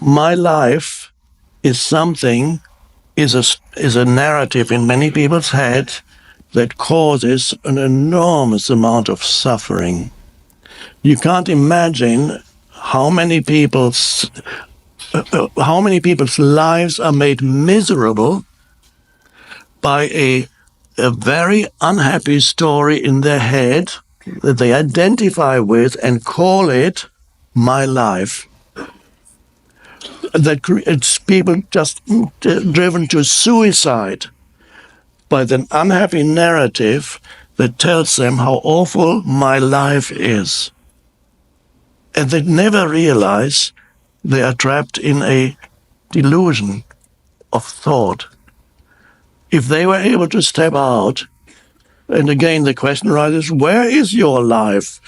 my life is something, is a narrative in many people's head that causes an enormous amount of suffering. You can't imagine how many people's lives are made miserable by a very unhappy story in their head that they identify with and call it my life. That it's people just driven to suicide by the unhappy narrative that tells them how awful my life is. And they never realize they are trapped in a delusion of thought. If they were able to step out, and again the question arises, where is your life?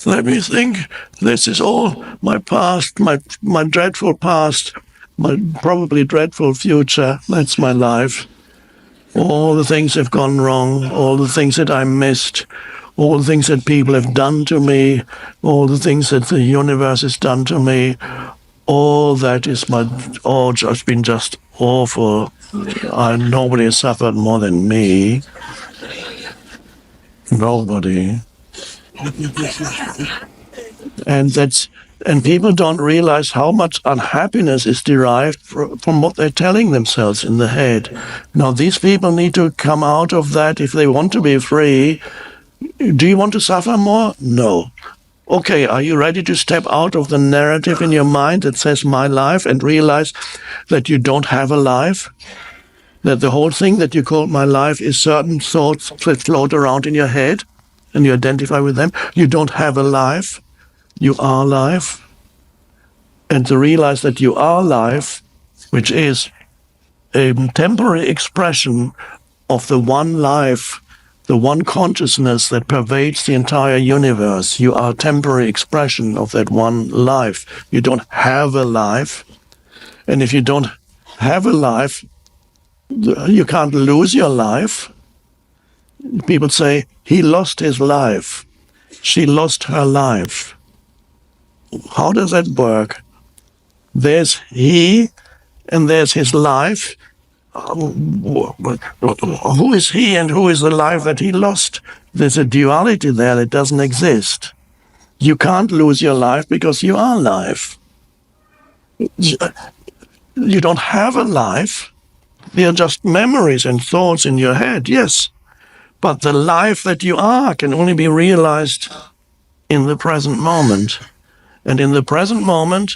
Let me think. This is all my past, my dreadful past, my probably dreadful future. That's my life. All the things have gone wrong, all the things that I missed, all the things that people have done to me, all the things that the universe has done to me, all that is all just been just awful. Nobody has suffered more than me. Nobody. And people don't realize how much unhappiness is derived from what they're telling themselves in the head. Now, these people need to come out of that if they want to be free. Do you want to suffer more? No. Okay, are you ready to step out of the narrative in your mind that says my life and realize that you don't have a life? That the whole thing that you call my life is certain thoughts that float around in your head and you identify with them? You don't have a life. You are life. And to realize that you are life, which is a temporary expression of the one life, the one consciousness that pervades the entire universe. You are a temporary expression of that one life. You don't have a life. And if you don't have a life, you can't lose your life. People say, he lost his life. She lost her life. How does that work? There's he and there's his life. Who is he and who is the life that he lost? There's a duality there that doesn't exist. You can't lose your life because you are life. You don't have a life. They are just memories and thoughts in your head, yes. But the life that you are can only be realized in the present moment. And in the present moment,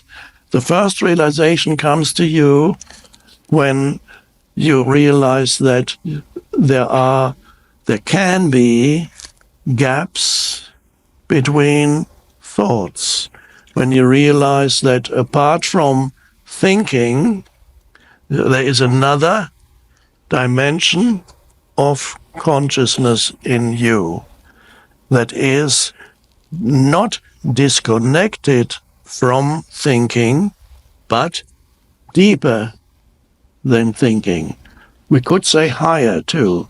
the first realization comes to you when you realize that there can be gaps between thoughts. When you realize that apart from thinking, there is another dimension of consciousness in you that is not disconnected from thinking, but deeper than thinking. We could say higher too.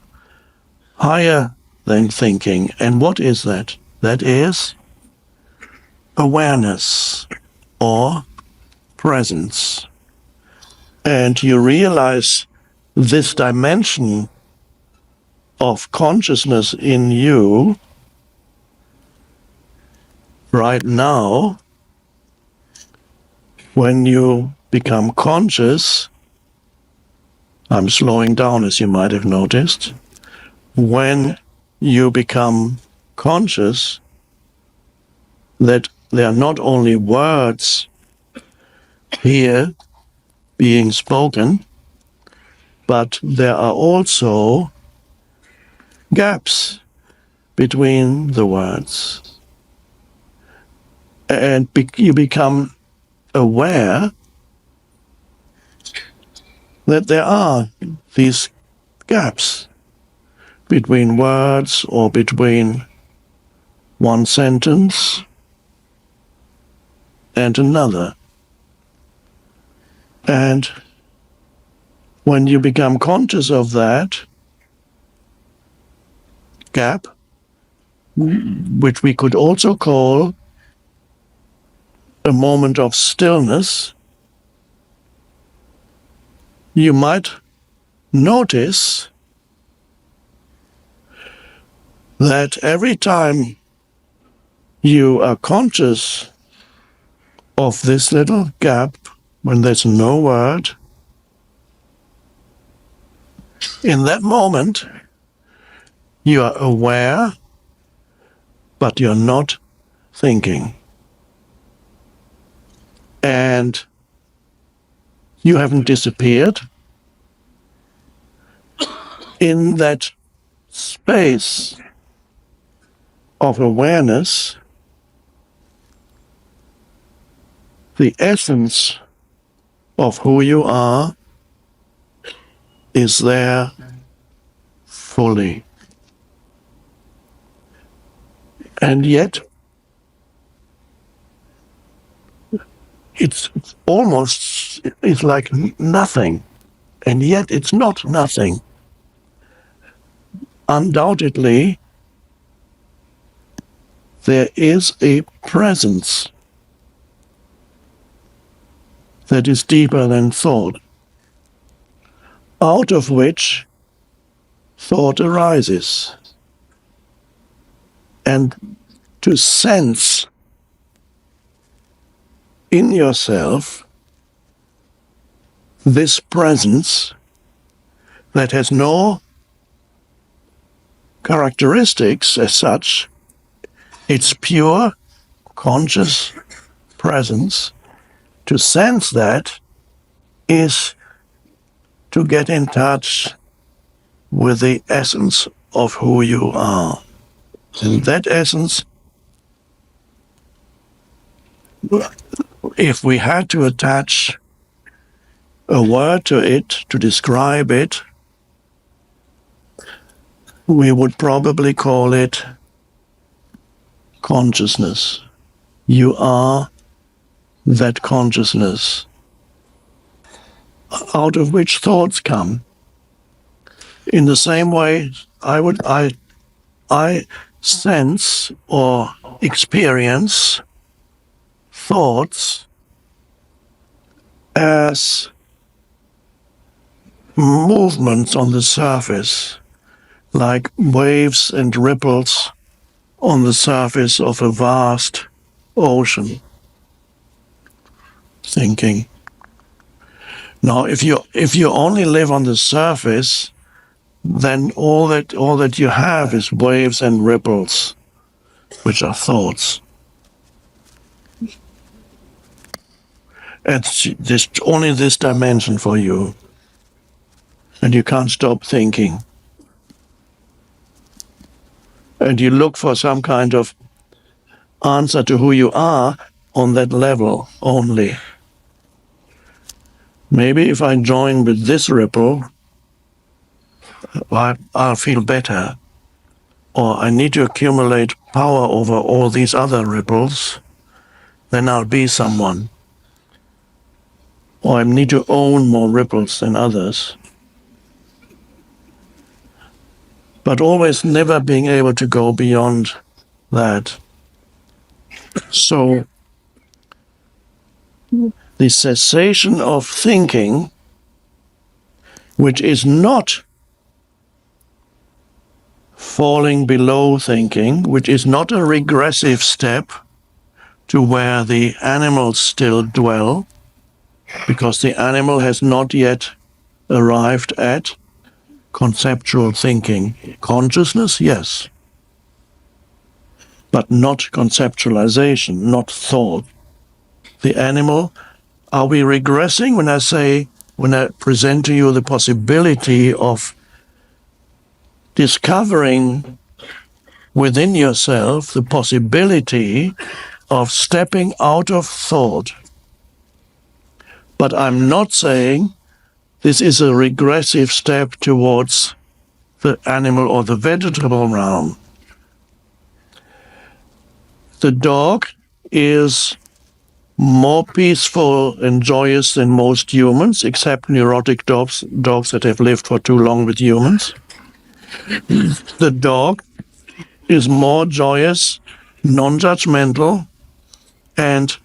Higher than thinking. And what is that? That is awareness or presence. And you realize this dimension of consciousness in you right now when you become conscious. I'm slowing down, as you might have noticed. When you become conscious that there are not only words here being spoken, but there are also gaps between the words. And you become aware that there are these gaps between words or between one sentence and another. And when you become conscious of that gap, which we could also call a moment of stillness, you might notice that every time you are conscious of this little gap when there's no word, in that moment you are aware, but you're not thinking. And you haven't disappeared. In that space of awareness, the essence of who you are is there fully. And yet, it's almost, it's like nothing. And yet it's not nothing. Undoubtedly, there is a presence that is deeper than thought, out of which thought arises. And to sense in yourself this presence that has no characteristics as such, it's pure conscious presence. To sense that is to get in touch with the essence of who you are. And that essence, if we had to attach a word to it to describe it, we would probably call it consciousness. You are that consciousness out of which thoughts come. In the same way, I sense or experience thoughts as movements on the surface, like waves and ripples on the surface of a vast ocean. Thinking. Now, if you only live on the surface, then all that you have is waves and ripples, which are thoughts. It's just only this dimension for you, and you can't stop thinking. And you look for some kind of answer to who you are on that level only. Maybe if I join with this ripple, I'll feel better. Or I need to accumulate power over all these other ripples, then I'll be someone. Or I need to own more ripples than others. But always never being able to go beyond that. So the cessation of thinking, which is not falling below thinking, which is not a regressive step to where the animals still dwell, because the animal has not yet arrived at conceptual thinking. Consciousness, yes, but not conceptualization, not thought. The animal, are we regressing when I present to you the possibility of discovering within yourself the possibility of stepping out of thought? But I'm not saying this is a regressive step towards the animal or the vegetable realm. The dog is more peaceful and joyous than most humans, except neurotic dogs that have lived for too long with humans. The dog is more joyous, non-judgmental, and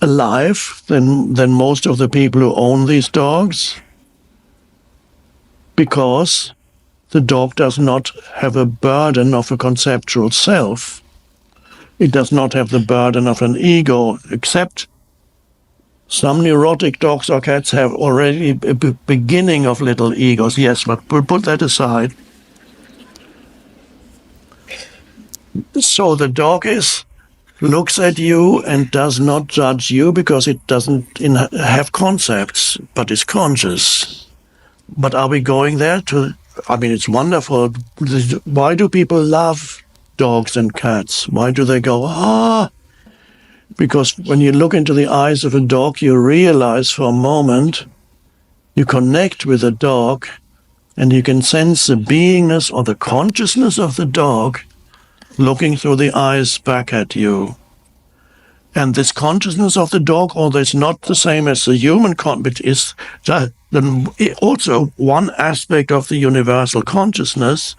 alive than most of the people who own these dogs, because the dog does not have a burden of a conceptual self. It does not have the burden of an ego, except some neurotic dogs or cats have already a beginning of little egos, yes, but we'll put that aside. So the dog looks at you and does not judge you because it doesn't have concepts, but is conscious. But are we going there I mean, it's wonderful. Why do people love dogs and cats? Why do they go, Because when you look into the eyes of a dog, you realize for a moment, you connect with the dog, and you can sense the beingness or the consciousness of the dog looking through the eyes back at you. And this consciousness of the dog, although it's not the same as the human consciousness, is also one aspect of the universal consciousness,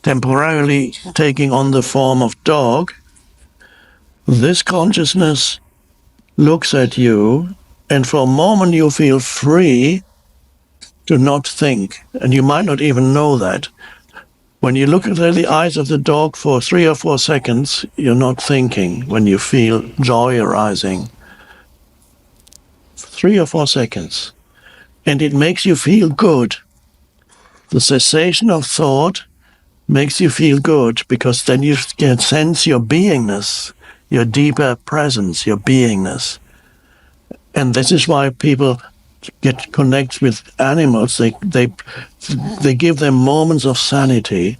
temporarily taking on the form of dog. This consciousness looks at you, and for a moment you feel free to not think, and you might not even know that. When you look into the eyes of the dog for 3 or 4 seconds, you're not thinking when you feel joy arising. 3 or 4 seconds. And it makes you feel good. The cessation of thought makes you feel good, because then you can sense your beingness, your deeper presence, your beingness. And this is why people connect with animals. They give them moments of sanity.